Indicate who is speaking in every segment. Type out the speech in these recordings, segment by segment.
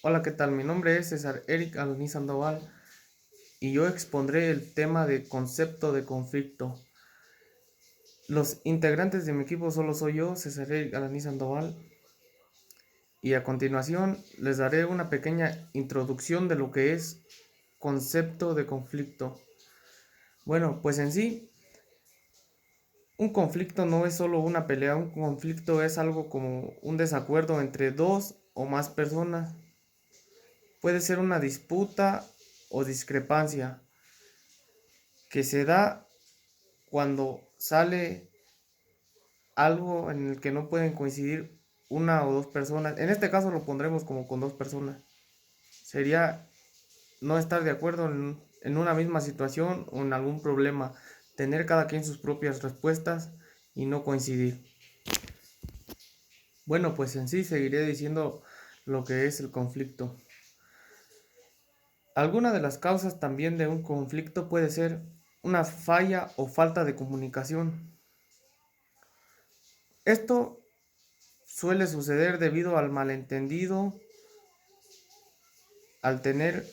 Speaker 1: Hola, ¿qué tal? Mi nombre es César Eric Aloni Sandoval y yo expondré el tema de concepto de conflicto. Los integrantes de mi equipo solo soy yo, César Eric Aloni Sandoval, y a continuación les daré una pequeña introducción de lo que es concepto de conflicto. Bueno, pues en sí, un conflicto no es solo una pelea, un conflicto es algo como un desacuerdo entre dos o más personas. Puede ser una disputa o discrepancia que se da cuando sale algo en el que no pueden coincidir una o dos personas. En este caso lo pondremos como con dos personas. Sería no estar de acuerdo en una misma situación o en algún problema. Tener cada quien sus propias respuestas y no coincidir. Bueno, pues en sí seguiré diciendo lo que es el conflicto. Alguna de las causas también de un conflicto puede ser una falla o falta de comunicación. Esto suele suceder debido al malentendido, al tener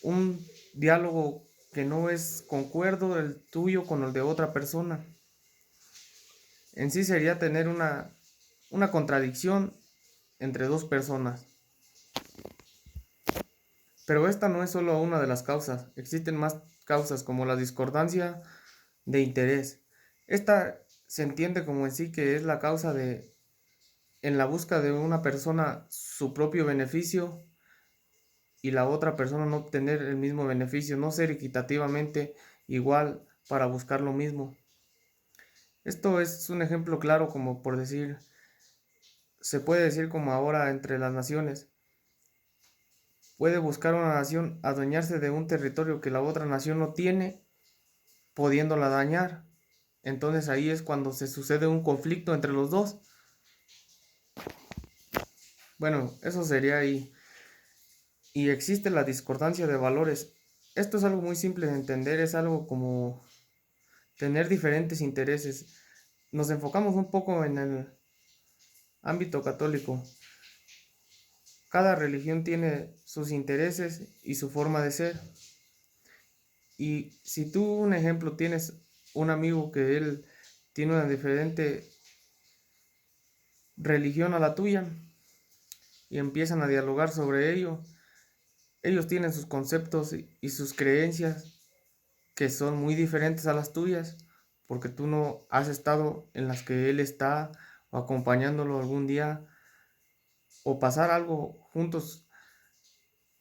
Speaker 1: un diálogo que no es concuerdo el tuyo con el de otra persona. En sí sería tener una contradicción entre dos personas. Pero esta no es solo una de las causas, existen más causas como la discordancia de interés. Esta se entiende como en sí que es la causa de, en la busca de una persona, su propio beneficio y la otra persona no obtener el mismo beneficio, no ser equitativamente igual para buscar lo mismo. Esto es un ejemplo claro como por decir, se puede decir como ahora entre las naciones. Puede buscar una nación adueñarse de un territorio que la otra nación no tiene, pudiéndola dañar. Entonces ahí es cuando se sucede un conflicto entre los dos. Bueno, eso sería ahí. Y existe la discordancia de valores. Esto es algo muy simple de entender, es algo como tener diferentes intereses. Nos enfocamos un poco en el ámbito católico. Cada religión tiene sus intereses y su forma de ser. Y si tú, un ejemplo, tienes un amigo que él tiene una diferente religión a la tuya y empiezan a dialogar sobre ello, ellos tienen sus conceptos y sus creencias que son muy diferentes a las tuyas, porque tú no has estado en las que él está o acompañándolo algún día o pasar algo juntos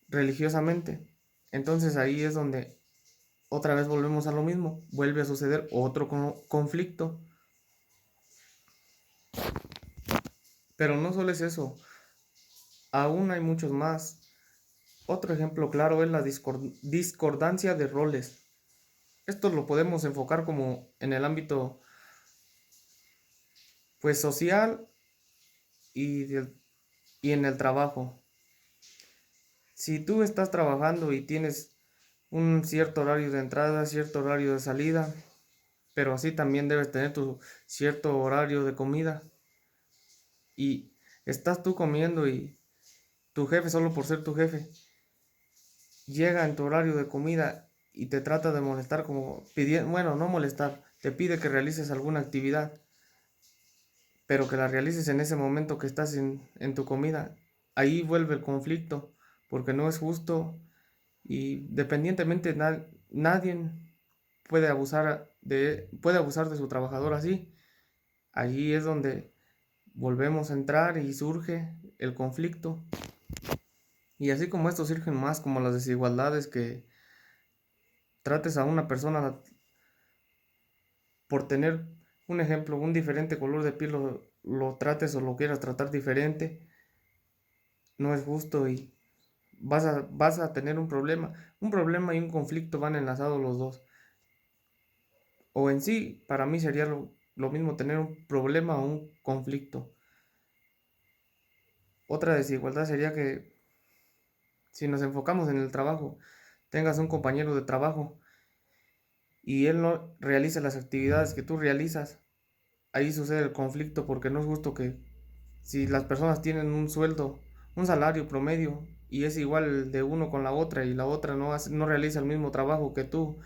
Speaker 1: religiosamente. Entonces ahí es donde otra vez volvemos a lo mismo, vuelve a suceder otro conflicto. Pero no solo es eso, aún hay muchos más. Otro ejemplo claro es la discordancia de roles. Esto lo podemos enfocar como en el ámbito pues social y, y en el trabajo. Si tú estás trabajando y tienes un cierto horario de entrada, cierto horario de salida, pero así también debes tener tu cierto horario de comida y estás tú comiendo y tu jefe, solo por ser tu jefe, llega en tu horario de comida y te trata de molestar como pidiendo, bueno, no molestar, te pide que realices alguna actividad, pero que la realices en ese momento que estás en tu comida. Ahí vuelve el conflicto, porque no es justo y dependientemente nadie puede abusar de su trabajador así. Allí es donde volvemos a entrar y surge el conflicto. Y así como esto surgen más como las desigualdades que trates a una persona por tener un ejemplo, un diferente color de piel, lo trates o lo quieras tratar diferente, no es justo y vas a tener un problema. Un problema y un conflicto van enlazados los dos. O en sí, para mí sería lo mismo tener un problema o un conflicto. Otra desigualdad sería que si nos enfocamos en el trabajo, tengas un compañero de trabajo y él no realiza las actividades que tú realizas, ahí sucede el conflicto porque no es justo que si las personas tienen un sueldo, un salario promedio y es igual de uno con la otra y la otra no realiza el mismo trabajo que tú,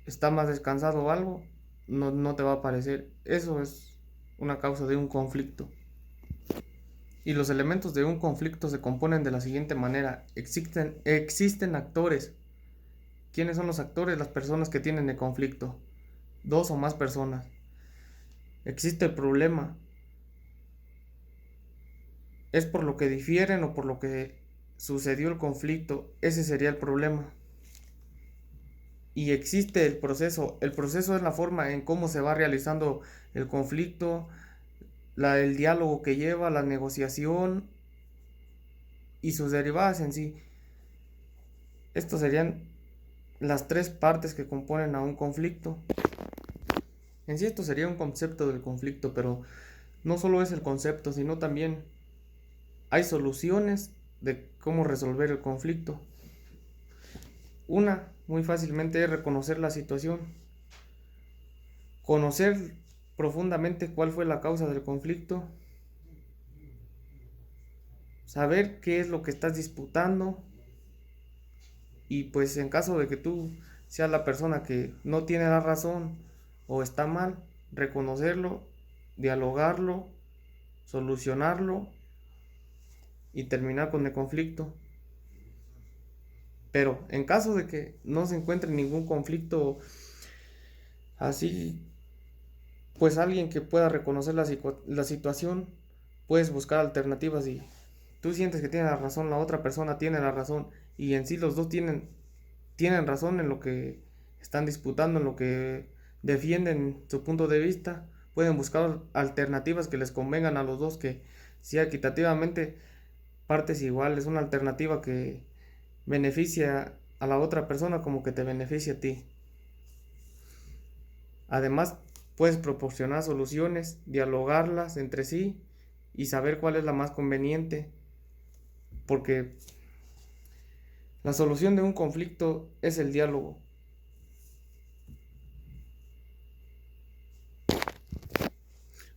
Speaker 1: está más descansado o algo, no te va a parecer. Eso es una causa de un conflicto. Y los elementos de un conflicto se componen de la siguiente manera. Existen actores. ¿Quiénes son los actores? Las personas que tienen el conflicto. Dos o más personas. Existe el problema. Es por lo que difieren o por lo que sucedió el conflicto. Ese sería el problema. Y existe el proceso. El proceso es la forma en cómo se va realizando el conflicto, el diálogo que lleva, la negociación y sus derivadas en sí. Estos serían las tres partes que componen a un conflicto. En sí esto sería un concepto del conflicto, pero no solo es el concepto, sino también hay soluciones de cómo resolver el conflicto. Una, muy fácilmente, es reconocer la situación, conocer profundamente cuál fue la causa del conflicto, saber qué es lo que estás disputando y pues en caso de que tú seas la persona que no tiene la razón o está mal, reconocerlo, dialogarlo, solucionarlo y terminar con el conflicto. Pero en caso de que no se encuentre ningún conflicto así, pues alguien que pueda reconocer la situación, puedes buscar alternativas y tú sientes que tiene la razón, la otra persona tiene la razón y en sí los dos tienen razón en lo que están disputando, en lo que defienden su punto de vista, pueden buscar alternativas que les convengan a los dos, que sea equitativamente partes iguales, una alternativa que beneficia a la otra persona como que te beneficia a ti. Además, puedes proporcionar soluciones, dialogarlas entre sí y saber cuál es la más conveniente, porque la solución de un conflicto es el diálogo.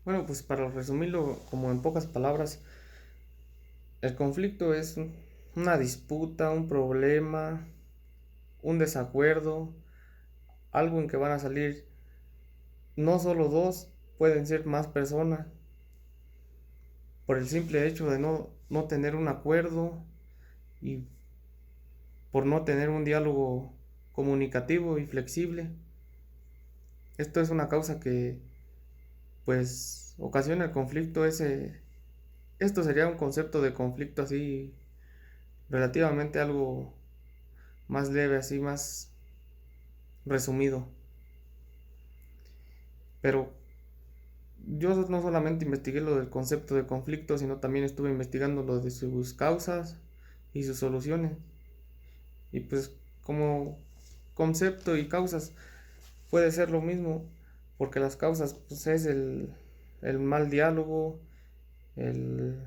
Speaker 1: Bueno, pues para resumirlo como en pocas palabras, el conflicto es una disputa, un problema, un desacuerdo, algo en que van a salir no solo dos, pueden ser más personas, por el simple hecho de no tener un acuerdo y por no tener un diálogo comunicativo y flexible. Esto es una causa que pues ocasiona el conflicto ese. Esto sería un concepto de conflicto así relativamente algo más leve, así más resumido. Pero yo no solamente investigué lo del concepto de conflicto, sino también estuve investigando lo de sus causas y sus soluciones. Y pues como concepto y causas puede ser lo mismo, porque las causas pues, es el mal diálogo, el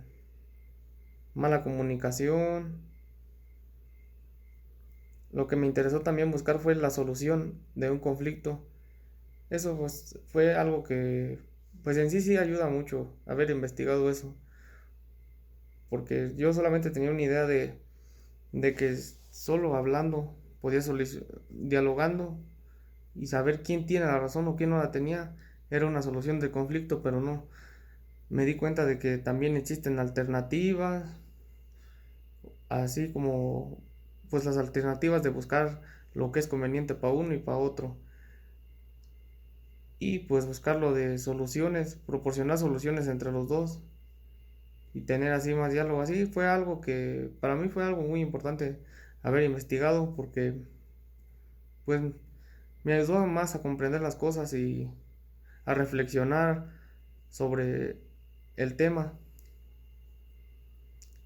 Speaker 1: mala comunicación. Lo que me interesó también buscar fue la solución de un conflicto. Eso pues, fue algo que pues en sí ayuda mucho haber investigado eso, porque yo solamente tenía una idea de que solo hablando podía dialogando y saber quién tiene la razón o quién no la tenía era una solución del conflicto, pero no. Me di cuenta de que también existen alternativas, así como pues las alternativas de buscar lo que es conveniente para uno y para otro. Y pues buscar lo de soluciones, proporcionar soluciones entre los dos y tener así más diálogo. Así fue algo que para mí fue algo muy importante haber investigado porque pues me ayudó más a comprender las cosas y a reflexionar sobre el tema.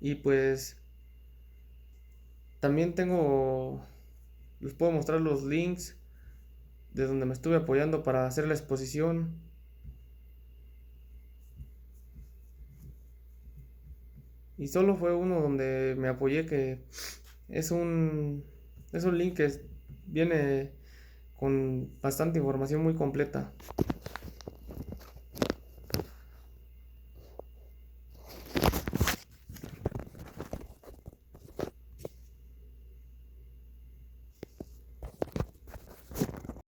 Speaker 1: Y pues también les puedo mostrar los links de donde me estuve apoyando para hacer la exposición. Y solo fue uno donde me apoyé que es un link que viene con bastante información muy completa.